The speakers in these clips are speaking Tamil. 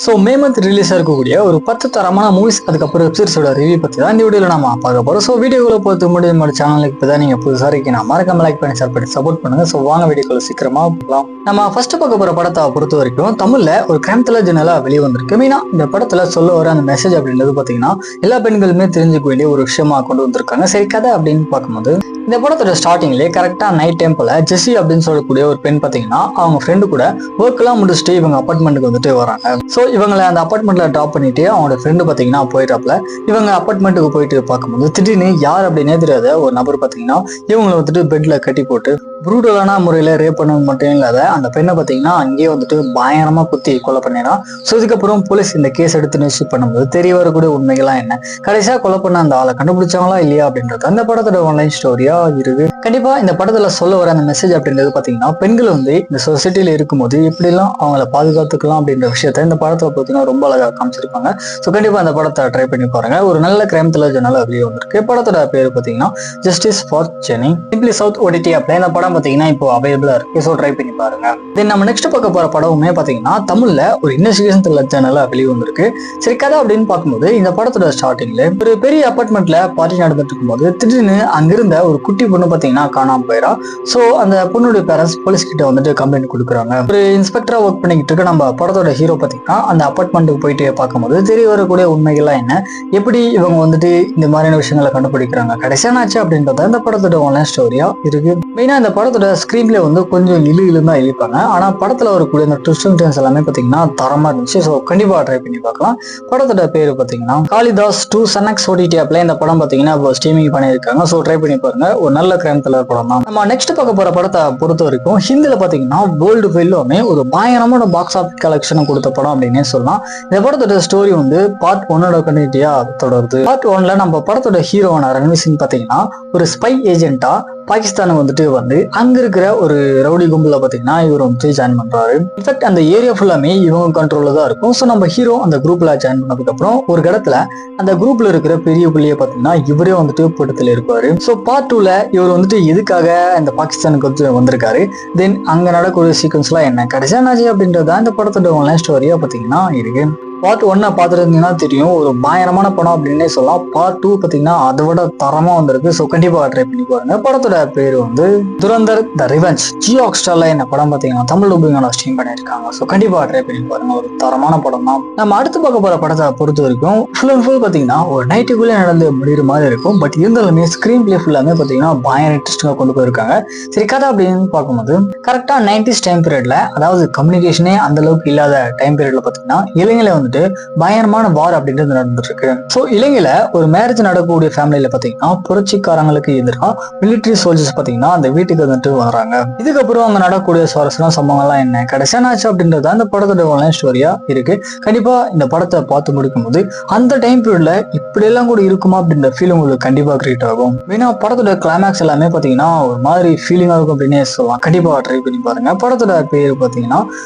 ஸோ மே மந்த் ரிலீஸ் இருக்கக்கூடிய ஒரு 10 தரமான மூவிஸ் அதுக்கப்புறம் வெப்சீரிஸோட ரிவ்யூ பற்றி தான் இந்த வீடியோவில் நம்ம பார்க்க போகிறோம். ஸோ வீடியோக்குள்ள போகிறது முடியும் நம்ம சேனலுக்கு இப்போ தான் நீங்கள் புதுசாக இருக்கீங்க மறக்காம லைக் பண்ணி ஷேர் பண்ணி சப்போர்ட் பண்ணுங்க. ஸோ வாங்க வீடியோக்குள்ள சீக்கிரமாக போகலாம். நம்ம ஃபர்ஸ்ட் பார்க்க போகிற படத்தை பொறுத்த வரைக்கும் தமிழில் ஒரு கிரைம் த்ரில்லர் ஜெனரலாக வெளியே வந்திருக்கு. மெயினாக இந்த படத்தில் சொல்ல வர அந்த மெசேஜ் அப்படின்றது பார்த்தீங்கன்னா எல்லா பெண்களுமே தெரிஞ்சுக்க வேண்டிய ஒரு விஷயமா கொண்டு வந்திருக்காங்க. சரி, கதை அப்படின்னு பார்க்கும்போது இந்த படத்தோட ஸ்டார்டிங்லேயே கரெக்டாக நைட் டைம் போல ஜெஸ்ஸி அப்படின்னு சொல்லக்கூடிய ஒரு பெண் பார்த்தீங்கன்னா அவங்க ஃப்ரெண்டு கூட ஒர்க்லாம் முடிச்சுட்டு இவங்க அப்பார்ட்மெண்ட்டுக்கு வந்துட்டு வராங்க. ஸோ இவங்களை அந்த அப்பார்ட்மெண்ட்ல ட்ராப் பண்ணிட்டு அவங்களோட ஃப்ரெண்டு பார்த்தீங்கன்னா போயிட்டாப்ல. இவங்க அப்பார்ட்மெண்ட்டுக்கு போயிட்டு பார்க்கும்போது திடீர்னு யார் அப்படின்னே தெரியாத ஒரு நபர் பார்த்தீங்கன்னா இவங்களை வந்துட்டு பெட்ல கட்டி போட்டு ப்ரூட்டலான முறையில் ரேப் பண்ணது மட்டும் இல்லாத அந்த பெண்ணை பார்த்தீங்கன்னா அங்கேயே வந்துட்டு பயங்கரமா குத்தி கொலை பண்ணிடலாம். ஸோ இதுக்கப்புறம் போலீஸ் இந்த கேஸ் எடுத்து நியூஸ் பண்ணும்போது தெரிய வரக்கூடிய உண்மைகள்லாம் என்ன, கடைசியா கொலை பண்ண அந்த ஆளை கண்டுபிடிச்சாங்களா இல்லையா அப்படின்றது அந்த படத்தோட ஆன்லைன் ஸ்டோரியா இருக்கு. கண்டிப்பா இந்த படத்துல சொல்ல வர அந்த மெசேஜ் அப்படின்றது பாத்தீங்கன்னா பெண்கள் வந்து இந்த சொசைட்டில இருக்கும்போது எப்படிலாம் அவங்கள பாதுகாத்துக்கலாம் அப்படின்ற விஷயத்த இந்த படத்தை பார்த்தீங்கன்னா ரொம்ப அழகா காமிச்சிருப்பாங்க. ஸோ கண்டிப்பா அந்த படத்தை ட்ரை பண்ணி பாருங்க. ஒரு நல்ல கிரைம் த்ரில்லர் ஜெனரல் வெளியே வந்திருக்கு. படத்தோட பேர் பார்த்தீங்கன்னா justice for Jenny. Simply south OTT அப்படியே இந்த படம் பார்த்தீங்கன்னா இப்போ அவைலபிளா இருக்கு. ஸோ ட்ரை பண்ணி பாருங்க. தென் நம்ம நெக்ஸ்ட் பார்க்க போற படமுமே பார்த்தீங்கன்னா தமிழ்ல ஒரு இன்வெஸ்டிகேஷன் த்ரில்லர் ஜெனரலா வெளியே வந்திருக்கு. சரி, கதை அப்படின்னு பார்க்கும்போது இந்த படத்தோட ஸ்டார்டிங்ல ஒரு பெரிய அபார்ட்மெண்ட்ல பார்ட்டி நடந்துட்டு இருக்கும்போது திடீர்னு அங்கிருந்த ஒரு குட்டி பொண்ணு பார்த்தீங்கன்னா காணாம போயிடா. ஸோ அந்த பொண்ணுடைய பேரண்ட்ஸ் போலீஸ் கிட்ட வந்துட்டு கம்ப்ளைண்ட் கொடுக்குறாங்க. ஒரு இன்ஸ்பெக்டரா ஒர்க் பண்ணிக்கிட்டு இருக்க நம்ம படத்தோட ஹீரோ பார்த்தீங்கன்னா அந்த அபார்ட்மெண்ட்டுக்கு போயிட்டு பார்க்கும்போது தெரிய வரக்கூடிய உண்மைகள்லாம் என்ன, எப்படி இவங்க வந்துட்டு இந்த மாதிரியான விஷயங்களை கண்டுபிடிக்கிறாங்க, கடைசியான ஆச்சு அப்படின்றத இந்த படத்தோட ஆன்லைன் ஸ்டோரியா இருக்கு. மெயினா இந்த படத்தோட ஸ்கிரீன்ல வந்து கொஞ்சம் இழு தான் எழுப்பாங்க. ஆனா படத்துல வரக்கூடிய அந்த ட்விஸ்ட் அண்ட் டர்ன்ஸ் எல்லாமே பார்த்தீங்கன்னா தரமா இருந்துச்சு. ஸோ கண்டிப்பா ட்ரை பண்ணி பார்க்கலாம். படத்தோட பேரு பார்த்தீங்கன்னா காளிதாஸ் 2 சன்எக்ஸ் ஓடிடி ஆப்ல இந்த படம் பார்த்தீங்கன்னா இப்போ ஸ்ட்ரீமிங் பண்ணியிருக்காங்க. ஸோ ட்ரை பண்ணி பாருங்க. ஒரு நல்ல கிரைம் த்ரில்லர் படம் தான். நம்ம நெக்ஸ்ட் பார்க்க போற படத்தை பொறுத்த வரைக்கும் ஹிந்தில பாத்தீங்கன்னா வேர்ல்டு ஃபுல்லாமே ஒரு பயங்கரமான பாக்ஸ் ஆஃபீஸ் கலெக்ஷன் கொடுத்த படம் அப்படின்னே சொல்லலாம். இந்த படத்தோட ஸ்டோரி வந்து பார்ட் 1 கண்டினியூட்டியா தொடருது. பார்ட் 1ல நம்ம படத்தோட ஹீரோவான ரன்வீர் சிங் பாத்தீங்கன்னா ஒரு ஸ்பை ஏஜென்ட்டா பாகிஸ்தானுக்கு வந்துட்டு வந்து அங்க இருக்கிற ஒரு ரவுடி கும்பல பாத்தீங்கன்னா இவர் வந்து ஜாயின் பண்றாரு. இன்ஃபேக்ட் அந்த ஏரியா ஃபுல்லாமே இவங்க கண்ட்ரோல்ல தான் இருக்கும். ஸோ நம்ம ஹீரோ அந்த குரூப்ல ஜாயின் பண்ணதுக்கு அப்புறம் ஒரு இடத்துல அந்த குரூப்ல இருக்கிற பெரிய புள்ளிய பாத்தீங்கன்னா இவரே வந்துட்டு படத்துல இருப்பாரு. ஸோ பார்ட் 2ல இவர் வந்துட்டு எதுக்காக இந்த பாகிஸ்தானுக்கு வந்து வந்திருக்காரு, தென் அங்க நடக்கூடிய சீக்வன்ஸ் எல்லாம் என்ன, கடைசியா என்னாச்சு அப்படின்றத இந்த படத்தோட ஆன்லைன் ஸ்டோரியா பாத்தீங்கன்னா இருக்கு. பார்ட் 1 பார்த்துருந்தீங்கன்னா தெரியும், ஒரு பயங்கரமான படம் அப்படின்னே சொல்லலாம். பார்ட் 2 பார்த்தீங்கன்னா அதை விட தரமா வந்திருக்கு. ஸோ கண்டிப்பா ட்ரை பண்ணி பாருங்க. படத்தோட பேர் வந்து துரந்தர் த ரிவெஞ்ச். ஜியோ ஹாட்ஸ்டார்ல இந்த படம் பார்த்தீங்கன்னா தமிழ் டப்பிங்கோட ஸ்ட்ரீம் பண்ணியிருக்காங்க. ஸோ கண்டிப்பா ட்ரை பண்ணி பாருங்க. ஒரு தரமான படம் தான். நம்ம அடுத்து பார்க்க போற படத்தை பொறுத்த வரைக்கும் ஃபுல் அண்ட் ஃபுல் பார்த்தீங்கன்னா ஒரு நைட்டுக்குள்ளே நடந்து முடிகிற மாதிரி இருக்கும். பட் இருந்தாலுமே ஸ்கிரீன் பிளே ஃபுல்லாமே பார்த்தீங்கன்னா பயங்கர இன்ட்ரெஸ்டிங்காக கொண்டு போயிருக்காங்க. சரி, கதை அப்படின்னு பார்க்கும்போது கரெக்டாக 90s டைம் பீரியட்ல, அதாவது கம்யூனிகேஷனே அந்த அளவுக்கு இல்லாத டைம் பீரியட்ல பார்த்தீங்கன்னா இளைஞர்களை வந்து பயங்கரமான வார் அப்படின்றது நடந்துட்டு இருக்கு. ஸோ இலங்கையில ஒரு மேரேஜ் நடக்கக்கூடிய ஃபேமிலியில பாத்தீங்கன்னா புரட்சிக்காரங்களுக்கு எதிராக மிலிட்டரி சோல்ஜர்ஸ் பாத்தீங்கன்னா அந்த வீட்டுக்கு வந்துட்டு வராங்க. இதுக்கப்புறம் அங்க நடக்கக்கூடிய சுவாரஸ்யமான சம்பவங்கள்லாம் என்ன, கடைசியான ஆச்சு அப்படின்றத அந்த படத்தோட ஆன்லைன் ஸ்டோரியா இருக்கு. கண்டிப்பா இந்த படத்தை பார்த்து முடிக்கும் போது அந்த டைம் பீரியட்ல இப்படி எல்லாம் கூட இருக்குமா அப்படின்ற ஃபீல் உங்களுக்கு கண்டிப்பா கிரியேட் ஆகும். மெயினா படத்தோட கிளைமேக்ஸ் எல்லாமே பாத்தீங்கன்னா ஒரு மாதிரி ஃபீலிங்கா இருக்கும் அப்படின்னே சொல்லலாம். கண்டிப்பா ட்ரை பண்ணி பாருங்க. படத்தோட பேர் பாத்தீங்கன்னா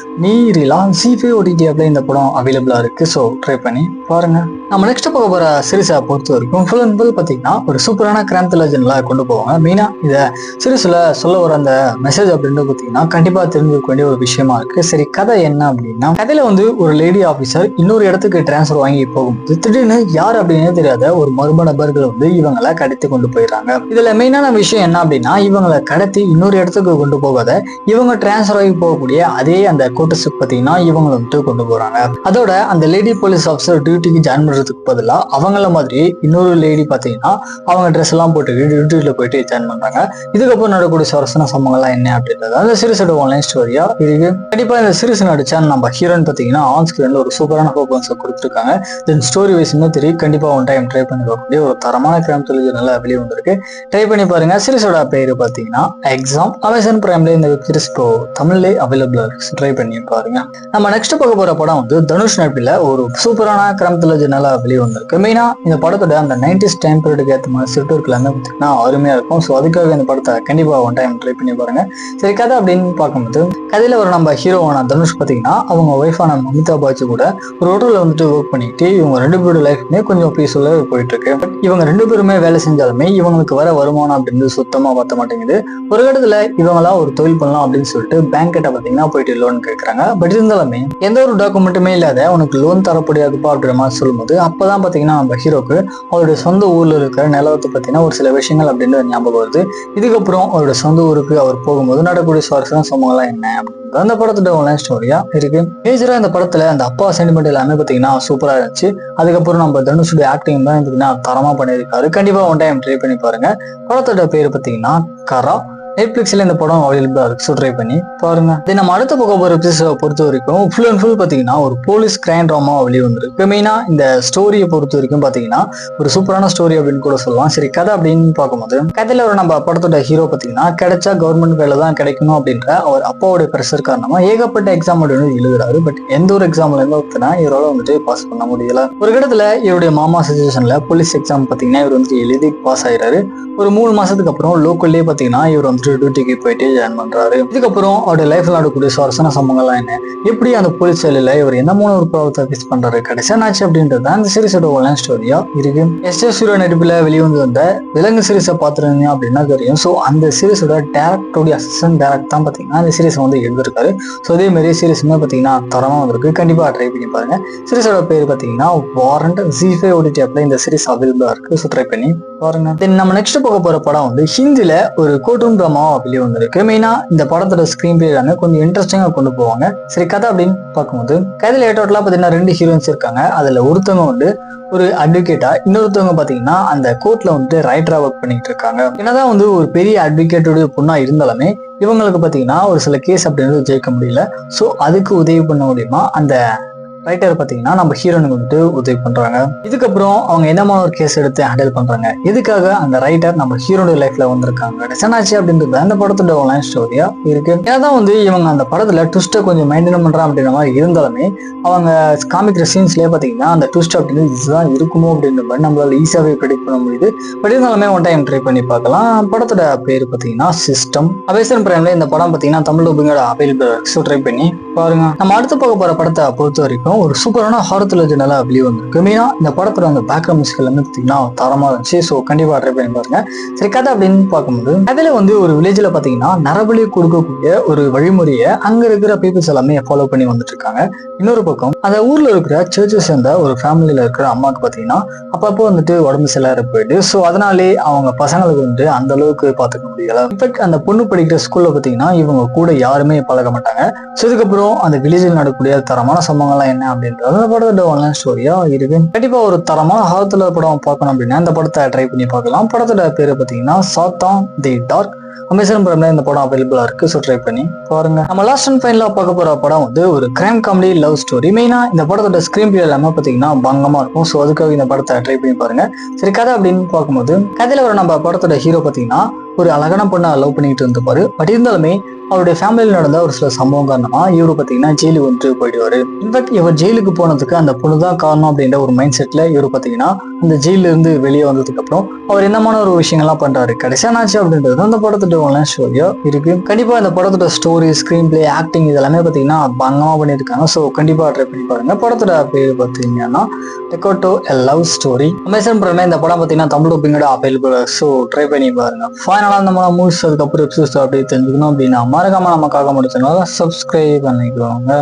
நீரிலா ஜி5 ஓடிடி ஆப்ல இந்த படம் அவைலபிளா இருக்கு. ஸோ ட்ரை பண்ணி பாருங்க. நம்ம நெக்ஸ்ட் பார்க்க போற சீரிஸை பொறுத்த வரைக்கும் ஃபுல் அண்ட் ஃபுல் பார்த்தீங்கன்னா ஒரு சூப்பரான கிரைம் த்ரில்லர் ஜெனரலா கொண்டு போவாங்க. மெயினா இந்த சீரிஸ்ல சொல்ல வர அந்த மெசேஜ் அப்படின்றது பார்த்தீங்கன்னா கண்டிப்பா தெரிஞ்சுக்க வேண்டிய ஒரு விஷயமா இருக்கு. சரி, கதை என்ன அப்படின்னா கதையில வந்து ஒரு லேடி ஆஃபீஸர் இன்னொரு இடத்துக்கு டிரான்ஸ்ஃபர் வாங்கி போகும்போது திடீர்னு யார் அப்படின்னே தெரியாத ஒரு மர்ம நபர்கள் வந்து இவங்களை கடத்தி கொண்டு போயிடுறாங்க. இதுல மெயினான விஷயம் என்ன அப்படின்னா இவங்களை கடத்தி இன்னொரு இடத்துக்கு கொண்டு போகாத இவங்க டிரான்ஸ்ஃபர் ஆகி போகக்கூடிய அதே அந்த கோட்டர்ஸுக்கு பார்த்தீங்கன்னா இவங்களை வந்துட்டு கொண்டு போறாங்க. அதோட அந்த லேடி போலீஸ் ஆஃபீஸர் டியூட்டிக்கு ஜாயின் பண்றதுக்கு பதிலாக அவங்கள மாதிரி இன்னொரு லேடி பார்த்தீங்கன்னா அவங்க ட்ரெஸ் எல்லாம் போட்டு டியூட்டியில போயிட்டு ஜாயின் பண்றாங்க. இதுக்கப்புறம் நடக்கூடிய சுவாரஸ்யமான சம்பவங்கள்லாம் என்ன அப்படின்றது அந்த சீரிஸோட ஆன்லைன் ஸ்டோரியா இருக்கு. கண்டிப்பா இந்த சீரிஸ் நடிச்சா நம்ம ஹீரோயின் பார்த்தீங்கன்னா ஆன் ஸ்கிரீன்ல ஒரு சூப்பரான பர்ஃபார்மன்ஸ் கொடுத்துருக்காங்க. தென் ஸ்டோரி வைஸ் இன்னும் தெரியும். கண்டிப்பா ஒன் டைம் ட்ரை பண்ணி பார்க்கக்கூடிய ஒரு தரமான கிரைம் த்ரில்லர் நல்லா வெளியே வந்திருக்கு. ட்ரை பண்ணி பாருங்க. சீரிஸோட பேரு பார்த்தீங்கன்னா எக்ஸாம். அமேசான் பிரைம்ல இந்த வெப் சீரிஸ் இப்போ தமிழ்லேயே அவைலபிளா இருக்கு. ட்ரை பண்ணி பாருங்க. நம்ம நெக்ஸ்ட் பார்க்க போற படம் வந்து தனுஷ் நடிப்பில் ஒரு சூப்பரான கிரைம் த்ரில்லர் ஜெனரலா வெளியே வந்திருக்கு. மெயினா இந்த படத்தோட அந்த 90s டைம் பீரியடுக்கு ஏற்ற மாதிரி செட் ஒர்க் எல்லாமே பார்த்தீங்கன்னா அருமையா இருக்கும். ஸோ அதுக்காக இந்த படத்தை கண்டிப்பா ஒன் டைம் ட்ரை பண்ணி பாருங்க. சரி, கதை அப்படின்னு பார்க்கும்போது கதையில ஒரு நம்ம ஹீரோவான தனுஷ் பார்த்தீங்கன்னா அவங்க ஒய்ஃபான மமிதா பாஜி கூட ஒரு ஹோட்டல்ல வந்துட்டு ஒர்க் பண்ணிட்டு இவங்க 2 பேரோட லைஃப்மே கொஞ்சம் பீஸ்ஃபுல்லா போயிட்டு இருக்கு. பட் இவங்க 2 பேருமே வேலை செஞ்சாலுமே இவங்களுக்கு வர வருமானம் அப்படின்றது சுத்தமா பத்த மாட்டேங்குது. ஒரு இடத்துல இவங்களா ஒரு தொழில் பண்ணலாம் அப்படின்னு சொல்லிட்டு பேங்க் கிட்ட பார்த்தீங்கன்னா போயிட்டு லோன் கேட்கறாங்க. பட் இருந்தாலுமே எந்த ஒரு டாக்குமெண்ட்டுமே இல்லாத உனக்கு லோன் தரப்படியாதுப்பா அப்படின்ற மாதிரி சொல்லும்போது அப்பதான் பாத்தீங்கன்னா நம்ம ஹீரோக்கு அவருடைய சொந்த ஊர்ல இருக்கிற நிலவரத்தை பத்தினா ஒரு சில விஷயங்கள் அப்படின்றது ஞாபகம் வருது. இதுக்கப்புறம் அவருடைய சொந்த ஊருக்கு அவர் போகும்போது நடக்கக்கூடிய சுவாரஸ்யமான சம்பவங்கள்லாம் என்ன அப்படின்னு அந்த படத்தோட ஒன்லைன் ஸ்டோரியா இருக்கு. மேஜரா இந்த படத்துல அந்த அப்பா சென்டிமெண்ட் எல்லாமே பாத்தீங்கன்னா சூப்பரா இருந்துச்சு. அதுக்கப்புறம் நம்ம தனுஷுடைய ஆக்டிங் தான் பாத்தீங்கன்னா தரமா பண்ணியிருக்காரு. கண்டிப்பா ஒன் டைம் ட்ரை பண்ணி பாருங்க. படத்தோட பேர் பாத்தீங்கன்னா கரா. நெட்ஃபிளிக்ஸ்ல இந்த படம் அவைலபிளா இருக்கு. ஸோ ட்ரை பண்ணி பாருங்க. இது நம்ம அடுத்த பக்கம் போற எபிசோட பொறுத்த வரைக்கும் ஃபுல் அண்ட் ஃபுல் பாத்தீங்கன்னா ஒரு போலீஸ் கிரைம் ட்ராமா வெளியே வந்திருக்கு. மெயினா இந்த ஸ்டோரியை பொறுத்த வரைக்கும் பாத்தீங்கன்னா ஒரு சூப்பரான ஸ்டோரி அப்படின்னு கூட சொல்லலாம். சரி, கதை அப்படின்னு பார்க்கும்போது கதையில ஒரு நம்ம படத்தோட ஹீரோ பாத்தீங்கன்னா கிடைச்சா கவர்மெண்ட் வேலை தான் கிடைக்கணும் அப்படின்ற அவர் அப்பாவுடைய ப்ரெஷர் காரணமா ஏகப்பட்ட எக்ஸாம் வந்து எழுதுறாரு. பட் எந்த ஒரு எக்ஸாம்ல இருந்து பார்த்தீங்கன்னா இவரால் வந்துட்டு பாஸ் பண்ண முடியல. ஒரு இடத்துல இவருடைய மாமா சஜஷன்ல போலீஸ் எக்ஸாம் பாத்தீங்கன்னா இவர் வந்து எழுதி பாஸ் ஆயிடுறாரு. ஒரு 3 மாசத்துக்கு அப்புறம் லோக்கல்லே பாத்தீங்கன்னா இவர் வந்துட்டு டியூட்டிக்கு போயிட்டு ஜாயின் பண்றாரு. இதுக்கப்புறம் அவருடைய லைஃப்ல நடக்கக்கூடிய சுவாரஸ்யமான சம்பவங்கள்லாம் என்ன, எப்படி அந்த போலீஸ் வேலையில இவர் என்ன மூணு ஒரு ப்ராப்ளத்தை ஃபேஸ் பண்றாரு, கடைசியா ஆச்சு அப்படின்றது அந்த சீரிஸோட ஒன்லைன் ஸ்டோரியா இருக்கு. எஸ் சூரிய நடிப்புல வெளிவந்து வந்த விலங்கு சீரிஸை பாத்துருந்தீங்க அப்படின்னா தெரியும். ஸோ அந்த சீரிஸோட டேரக்டருடைய அசிஸ்டன்ட் டேரக்ட் தான் பாத்தீங்கன்னா அந்த சீரிஸ் வந்து எழுதிருக்காரு. ஸோ அதே மாதிரி சீரிஸுமே பாத்தீங்கன்னா தரமா வந்திருக்கு. கண்டிப்பா ட்ரை பண்ணி பாருங்க. சீரிஸோட பேர் பாத்தீங்கன்னா வாரண்ட். ZEE5 OTT ஆப்ல இந்த சீரிஸ் அவைலபிளா இருக்கு. ஸோ ட்ரை பண்ணி பாருங்க. தென் நம்ம நெக்ஸ்ட் பார்க்க போற படம் வந்து ஹிந்தில ஒரு கோர்ட்ரூம் ட்ராமா வெளியே வந்திருக்கு. மெயினா இந்த படத்தோட ஸ்கிரீன் பிளே எல்லாமே கொஞ்சம் இன்ட்ரெஸ்டிங்கா கொண்டு போவாங்க. சரி, கதை அப்படின்னு பார்க்கும்போது கதையில டோட்டலா பாத்தீங்கன்னா 2 ஹீரோயின்ஸ் இருக்காங்க. அதுல ஒருத்தவங்க வந்து ஒரு அட்வொகேட்டா, இன்னொருத்தவங்க பாத்தீங்கன்னா அந்த கோர்ட்ல வந்துட்டு ரைட்டரா ஒர்க் பண்ணிட்டு இருக்காங்க. என்னதான் வந்து ஒரு பெரிய அட்வொகேட்டோட பொண்ணா இருந்தாலுமே இவங்களுக்கு பாத்தீங்கன்னா ஒரு சில கேஸ் அப்படின்றது ஜெயிக்க முடியல. ஸோ அதுக்கு உதவி பண்ண முடியுமா அந்த ரைட்டர் பாத்தீங்கன்னா நம்ம ஹீரோனுக்கு வந்துட்டு உதவி பண்றாங்க. இதுக்கப்புறம் அவங்க என்னமான ஒரு கேஸ் எடுத்து ஹேண்டில் பண்றாங்க, எதுக்காக அந்த ரைட்டர் நம்ம ஹீரோட லைஃப்ல வந்திருக்காங்க, டிசனாச்சு அப்படின்றது அந்த படத்தோட ஒன்லைன் ஸ்டோரியா இருக்கு. ஏதான் வந்து இவங்க அந்த படத்துல ட்விஸ்ட்டை கொஞ்சம் மெயின்டைன் பண்றாங்க அப்படின்ற மாதிரி இருந்தாலுமே அவங்க காமிக்கிற சீன்ஸ்லயே பாத்தீங்கன்னா அந்த ட்விஸ்ட் அப்படின்னு இதுதான் இருக்குமோ அப்படின்ற மாதிரி நம்மளால ஈஸியாவே ப்ரெடிக்ட் பண்ண முடியுது. பட் இருந்தாலுமே ஒன் டைம் ட்ரை பண்ணி பார்க்கலாம். படத்தோட பேர் பாத்தீங்கன்னா சிஸ்டம். அமேசான் பிரைம்ல இந்த படம் பாத்தீங்கன்னா தமிழ் டப்பிங்கோட அவைலபிள். ஸோ ட்ரை பண்ணி பாருங்க. நம்ம அடுத்து பார்க்க போற படத்தை பொறுத்த வரைக்கும் ஒரு சூப்பரான ஹாரர் த்ரில்லர் நல்லா வெளியே வந்திருக்கு. மெயினா இந்த படத்துல அந்த பேக்ரவுண்ட் மியூசிக் எல்லாமே பாத்தீங்கன்னா தரமா இருந்துச்சு. ஸோ கண்டிப்பா ட்ரை பண்ணி பாருங்க. சரி, கதை அப்படின்னு பார்க்கும்போது அதுல வந்து ஒரு வில்லேஜ்ல பாத்தீங்கன்னா நரபலி கொடுக்கக்கூடிய ஒரு வழிமுறையை அங்க இருக்கிற பீப்புள்ஸ் எல்லாமே ஃபாலோ பண்ணி வந்துட்டு இருக்காங்க. இன்னொரு பக்கம் அந்த ஊர்ல இருக்கிற சர்ச்சஸ் சேர்ந்த ஒரு ஃபேமிலியில இருக்கிற அம்மாவுக்கு பாத்தீங்கன்னா அப்பப்போ வந்துட்டு உடம்பு சிலார போயிட்டு, ஸோ அதனாலே அவங்க பசங்களுக்கு வந்துட்டு அந்த அளவுக்கு பாத்துக்க முடியல. இன்ஃபேக்ட் அந்த பொண்ணு படிக்கிற ஸ்கூல்ல பாத்தீங்கன்னா இவங்க கூட யாருமே பழக மாட்டாங்க. ஸோ இதுக்கப்புறம் அந்த வில்லேஜில் நடக்கக்கூடிய தரமான சம்பவங்கள்லாம் என்ன அப்படின்றது அந்த படத்தோட ஒன்லைன் ஸ்டோரியா இருக்கு. கண்டிப்பா ஒரு தரமான ஹாரர் த்ரில்லர் படம் பார்க்கணும் அப்படின்னா இந்த படத்தை ட்ரை பண்ணி பார்க்கலாம். படத்தோட பேரு பாத்தீங்கன்னா சாத்தான் தி டார்க். அமேசான் பிரைம்ல இந்த படம் அவைலபிளா இருக்கு. ஸோ ட்ரை பண்ணி பாருங்க. நம்ம லாஸ்ட் அண்ட் ஃபைனலா பார்க்க போற படம் வந்து ஒரு கிரைம் காமெடி லவ் ஸ்டோரி. மெயினா இந்த படத்தோட ஸ்கிரீன் பிளே எல்லாமே பாத்தீங்கன்னா பங்கமா இருக்கும். ஸோ அதுக்காக இந்த படத்தை ட்ரை பண்ணி பாருங்க. சரி, கதை அப்படின்னு பார்க்கும்போது கதையில ஒரு நம்ம படத்தோட ஹீரோ பாத்தீங்கன்னா ஒரு அழகான பொண்ணை லவ் பண்ணிட்டு இருந்துப்பாரு. பட் இருந்தாலுமே அவருடைய ஃபேமிலியில் நடந்த ஒரு சில சம்பவம் காரணமா இவரு பாத்தீங்கன்னா ஜெயிலுக்கு வந்துட்டு போயிடுவாரு. இன்ஃபேக்ட் இவர் ஜெயிலுக்கு போனதுக்கு அந்த பொண்ணு தான் காரணம் அப்படின்ற ஒரு மைண்ட் செட்ல இவரு பாத்தீங்கன்னா அந்த ஜெயில இருந்து வெளியே வந்ததுக்கு அப்புறம் அவர் என்னமான ஒரு விஷயங்கள்லாம் பண்றாரு, கடைசியா ஆச்சு அப்படின்றது அந்த படத்தோட ஒன்லைன் ஸ்டோரியா இருக்கு. கண்டிப்பா இந்த படத்தோட ஸ்டோரி, ஸ்கிரீன் பிளே, ஆக்டிங் இதெல்லாமே பாத்தீங்கன்னா பங்கமா பண்ணியிருக்காங்க. ஸோ கண்டிப்பா ட்ரை பண்ணி பாருங்க. படத்தோட பேர் பாத்தீங்கன்னா டெக்கோட்டோ எ லவ் ஸ்டோரி. அமேசான் பிரைம்ல இந்த படம் பாத்தீங்கன்னா தமிழ் டப்பிங்கோட அவைலபிள். ஸோ ட்ரை பண்ணி பாருங்க. ஃபைனலா இந்த மாதிரி மூவிஸ் அதுக்கப்புறம் எபிசோட்ஸ் அப்படியே தெரிஞ்சுக்கணும் அப்படின்னா மறக்காம நமக்காக முடிச்சனால சப்ஸ்கிரைப் பண்ணிக்கோங்க.